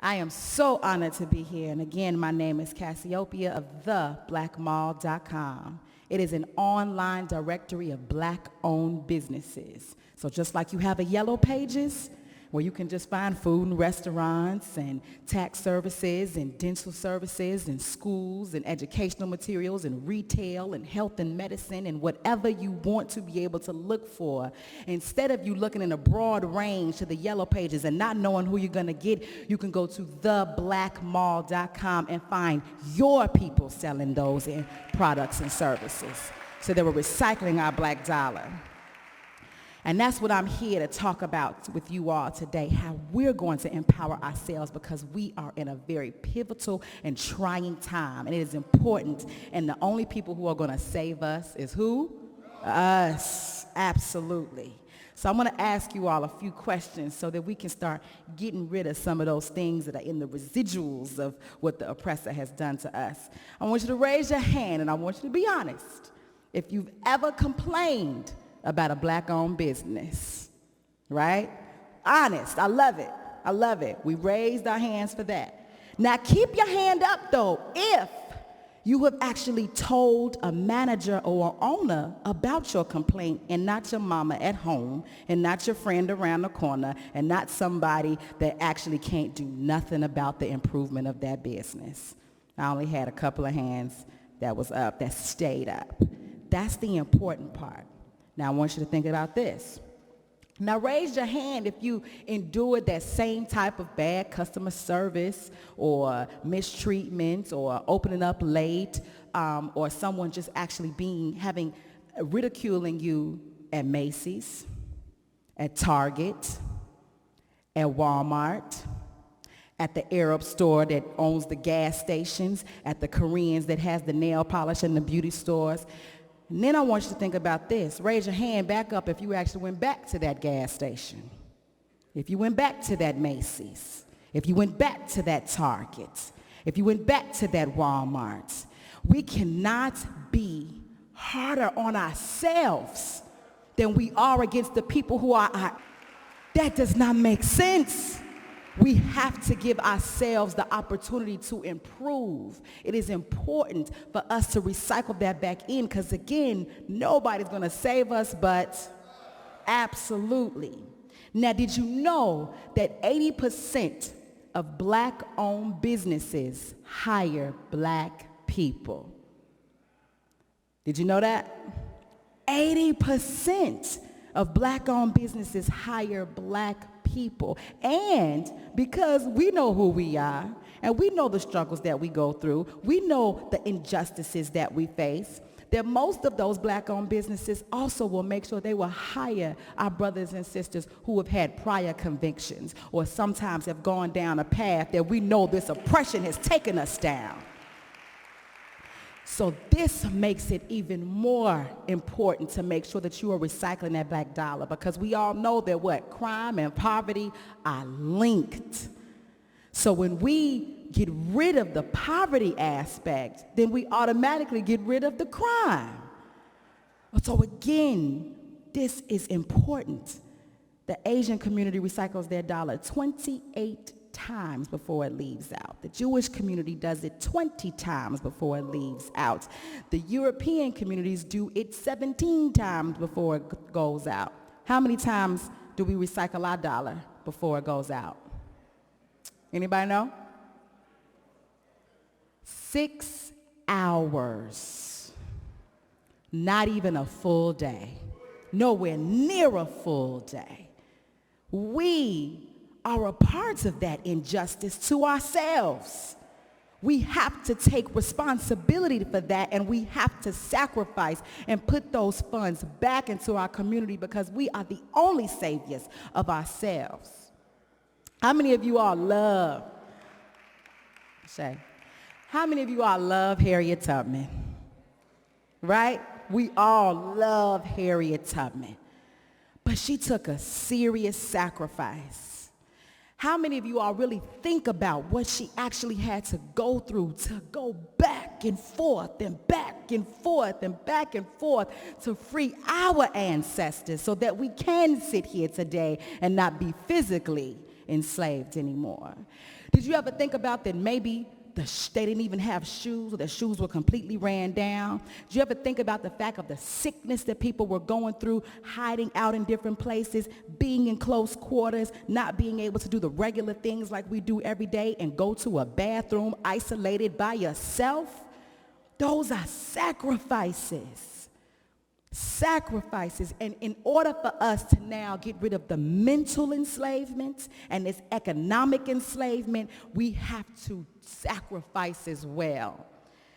I am so honored to be here. And again, my name is Cassiopeia of theblackmall.com. It is an online directory of black-owned businesses. So just like you have a yellow pages, where you can just find food and restaurants and tax services and dental services and schools and educational materials and retail and health and medicine and whatever you want to be able to look for. Instead of you looking in a broad range to the yellow pages and not knowing who you're going to get, you can go to theblackmall.com and find your people selling those products and services. So they were recycling our black dollar. And that's what I'm here to talk about with you all today, how we're going to empower ourselves because we are in a very pivotal and trying time. And it is important. And the only people who are going to save us is who? Us. Absolutely. So I'm going to ask you all a few questions so that we can start getting rid of some of those things that are in the residuals of what the oppressor has done to us. I want you to raise your hand, and I want you to be honest. If you've ever complained about a black-owned business, right? Honest, I love it. I love it. We raised our hands for that. Now keep your hand up though if you have actually told a manager or owner about your complaint and not your mama at home and not your friend around the corner and not somebody that actually can't do nothing about the improvement of that business. I only had a couple of hands that was up, that stayed up. That's the important part. Now, I want you to think about this. Now, raise your hand if you endured that same type of bad customer service or mistreatment or opening up late or someone just actually ridiculing you at Macy's, at Target, at Walmart, at the Arab store that owns the gas stations, at the Koreans that has the nail polish and the beauty stores. And then I want you to think about this. Raise your hand back up if you actually went back to that gas station. If you went back to that Macy's. If you went back to that Target. If you went back to that Walmart. We cannot be harder on ourselves than we are against the people who are. That does not make sense. We have to give ourselves the opportunity to improve. It is important for us to recycle that back in because, again, nobody's going to save us but absolutely. Now, did you know that 80% of black-owned businesses hire black people? Did you know that? 80% of black-owned businesses hire black people. And because we know who we are and we know the struggles that we go through, we know the injustices that we face, that most of those black-owned businesses also will make sure they will hire our brothers and sisters who have had prior convictions or sometimes have gone down a path that we know this oppression has taken us down. So this makes it even more important to make sure that you are recycling that black dollar because we all know that crime and poverty are linked. So when we get rid of the poverty aspect, then we automatically get rid of the crime. So again, this is important. The Asian community recycles their dollar 28 times before it leaves out. The Jewish community does it 20 times before it leaves out. The European communities do it 17 times before it goes out. How many times do we recycle our dollar before it goes out? Anybody know? 6 hours. Not even a full day. Nowhere near a full day. We are a part of that injustice to ourselves. We have to take responsibility for that, and we have to sacrifice and put those funds back into our community because we are the only saviors of ourselves. How many of you all love, Shay, how many of you all love Harriet Tubman? Right? We all love Harriet Tubman. But she took a serious sacrifice. How many of you all really think about what she actually had to go through to go back and forth and back and forth and back and forth to free our ancestors so that we can sit here today and not be physically enslaved anymore. Did you ever think about that maybe they didn't even have shoes, or their shoes were completely ran down? Did you ever think about the fact of the sickness that people were going through, hiding out in different places, being in close quarters, not being able to do the regular things like we do every day and go to a bathroom isolated by yourself? Those are sacrifices. Sacrifices. And in order for us to now get rid of the mental enslavement and this economic enslavement, we have to sacrifice as well.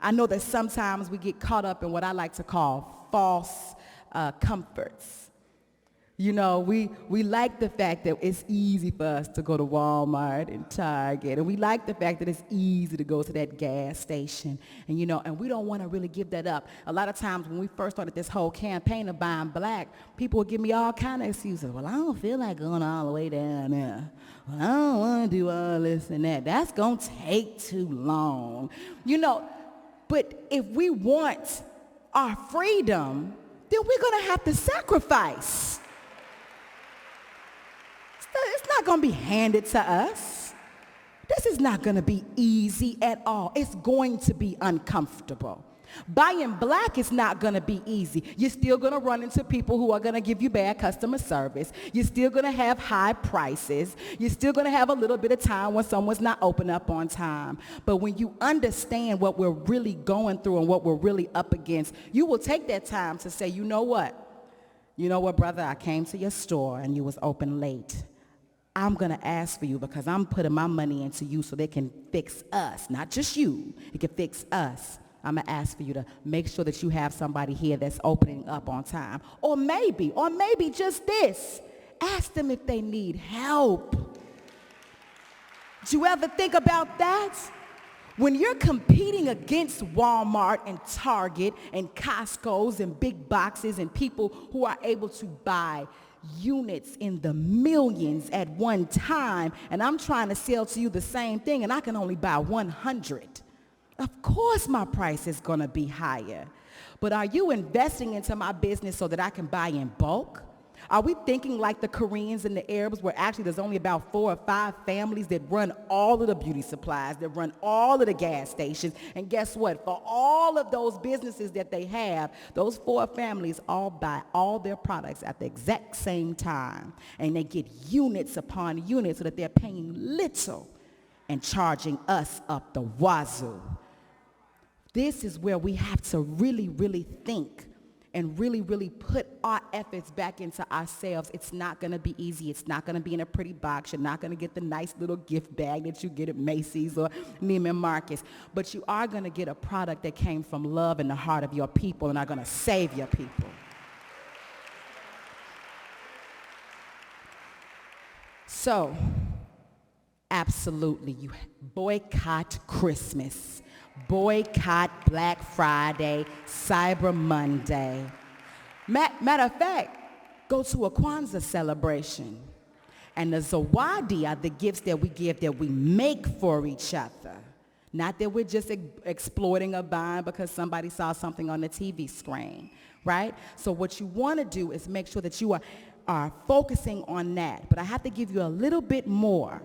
I know that sometimes we get caught up in what I like to call false comforts. You know, we like the fact that it's easy for us to go to Walmart and Target, and we like the fact that it's easy to go to that gas station, and and we don't want to really give that up. A lot of times when we first started this whole campaign of buying black, people would give me all kind of excuses. Well, I don't feel like going all the way down there. Well, I don't want to do all this and that. That's going to take too long. But if we want our freedom, then we're going to have to sacrifice. It's not going to be handed to us. This is not going to be easy at all. It's going to be uncomfortable. Buying black is not going to be easy. You're still going to run into people who are going to give you bad customer service. You're still going to have high prices. You're still going to have a little bit of time when someone's not open up on time. But when you understand what we're really going through and what we're really up against, you will take that time to say, you know what, brother, I came to your store and you was open late. I'm going to ask for you because I'm putting my money into you so they can fix us, not just you. It can fix us. I'm going to ask for you to make sure that you have somebody here that's opening up on time. Or maybe just this. Ask them if they need help. Did you ever think about that? When you're competing against Walmart and Target and Costco's and big boxes and people who are able to buy units in the millions at one time, and I'm trying to sell to you the same thing and I can only buy 100. Of course my price is going to be higher. But are you investing into my business so that I can buy in bulk? Are we thinking like the Koreans and the Arabs, where actually there's only about 4 or 5 families that run all of the beauty supplies, that run all of the gas stations, and guess what? For all of those businesses that they have, those 4 families all buy all their products at the exact same time, and they get units upon units so that they're paying little and charging us up the wazoo. This is where we have to really, really think and really, really put our efforts back into ourselves. It's not going to be easy. It's not going to be in a pretty box. You're not going to get the nice little gift bag that you get at Macy's or Neiman Marcus. But you are going to get a product that came from love in the heart of your people and are going to save your people. So, absolutely, you boycott Christmas. Boycott Black Friday, Cyber Monday. Matter of fact, go to a Kwanzaa celebration. And the zawadi are the gifts that we give, that we make for each other. Not that we're just exploiting or buying because somebody saw something on the TV screen, right? So what you want to do is make sure that you are focusing on that. But I have to give you a little bit more.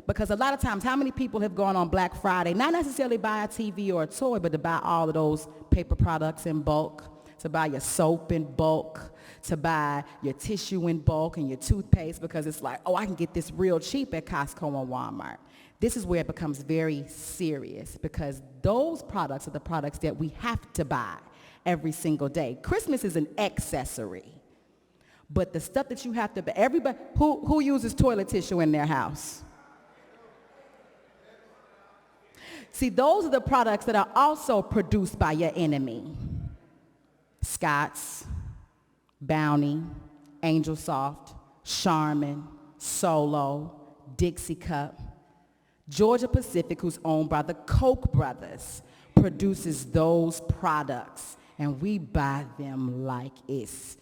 Because a lot of times, how many people have gone on Black Friday, not necessarily buy a TV or a toy, but to buy all of those paper products in bulk, to buy your soap in bulk, to buy your tissue in bulk and your toothpaste, because it's like, oh, I can get this real cheap at Costco and Walmart. This is where it becomes very serious, because those products are the products that we have to buy every single day. Christmas is an accessory. But the stuff that you have to buy, everybody, who uses toilet tissue in their house? See, those are the products that are also produced by your enemy. Scott's, Bounty, Angel Soft, Charmin, Solo, Dixie Cup. Georgia Pacific, who's owned by the Koch brothers, produces those products, and we buy them like it's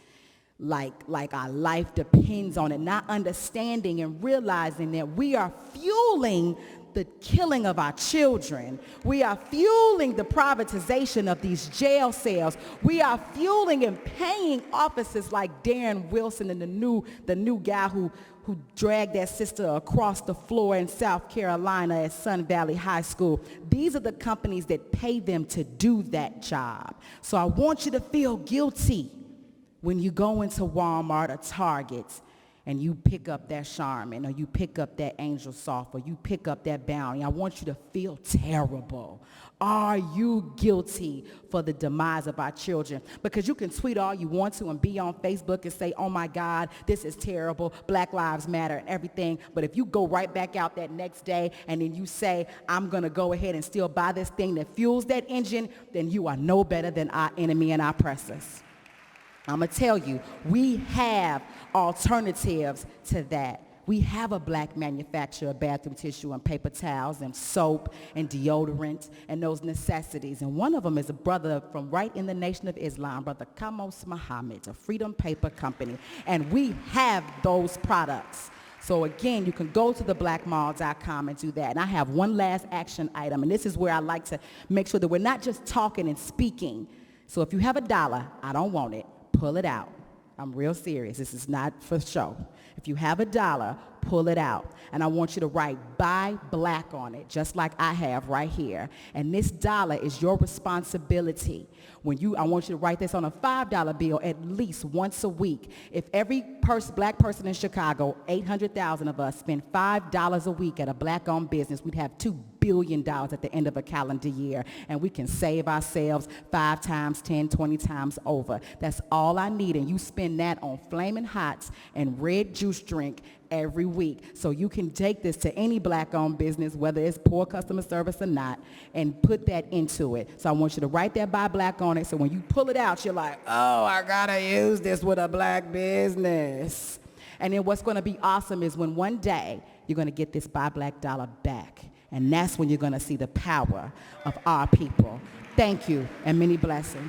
like our life depends on it, not understanding and realizing that we are fueling the killing of our children. We are fueling the privatization of these jail cells. We are fueling and paying officers like Darren Wilson and the new guy who who dragged that sister across the floor in South Carolina at Sun Valley High School. These are the companies that pay them to do that job. So I want you to feel guilty when you go into Walmart or Target and you pick up that Charmin, or you pick up that Angel Soft, or you pick up that Bounty. I want you to feel terrible. Are you guilty for the demise of our children? Because you can tweet all you want to and be on Facebook and say, oh my God, this is terrible, Black Lives Matter and everything. But if you go right back out that next day and then you say, I'm going to go ahead and still buy this thing that fuels that engine, then you are no better than our enemy and our oppressors. I'm going to tell you, we have alternatives to that. We have a black manufacturer of bathroom tissue and paper towels and soap and deodorant and those necessities. And one of them is a brother from right in the Nation of Islam, Brother Kamos Muhammad, a Freedom Paper Company. And we have those products. So again, you can go to theblackmall.com and do that. And I have one last action item, and this is where I like to make sure that we're not just talking and speaking. So if you have $1, I don't want it, pull it out. I'm real serious. This is not for show. If you have $1, pull it out. And I want you to write Buy Black on it, just like I have right here. And this dollar is your responsibility. I want you to write this on a $5 bill at least once a week. If every black person in Chicago, 800,000 of us, spend $5 a week at a black-owned business, we'd have $2 billion at the end of a calendar year. And we can save ourselves 5 times, 10, 20 times over. That's all I need. And you spend that on Flamin' Hots and red juice drink every week. So you can take this to any black-owned business, whether it's poor customer service or not, and put that into it. So I want you to write that Buy Black on it, so when you pull it out, you're like, oh, I gotta use this with a black business. And then what's gonna be awesome is when one day you're gonna get this Buy Black dollar back. And that's when you're gonna see the power of our people. Thank you, and many blessings.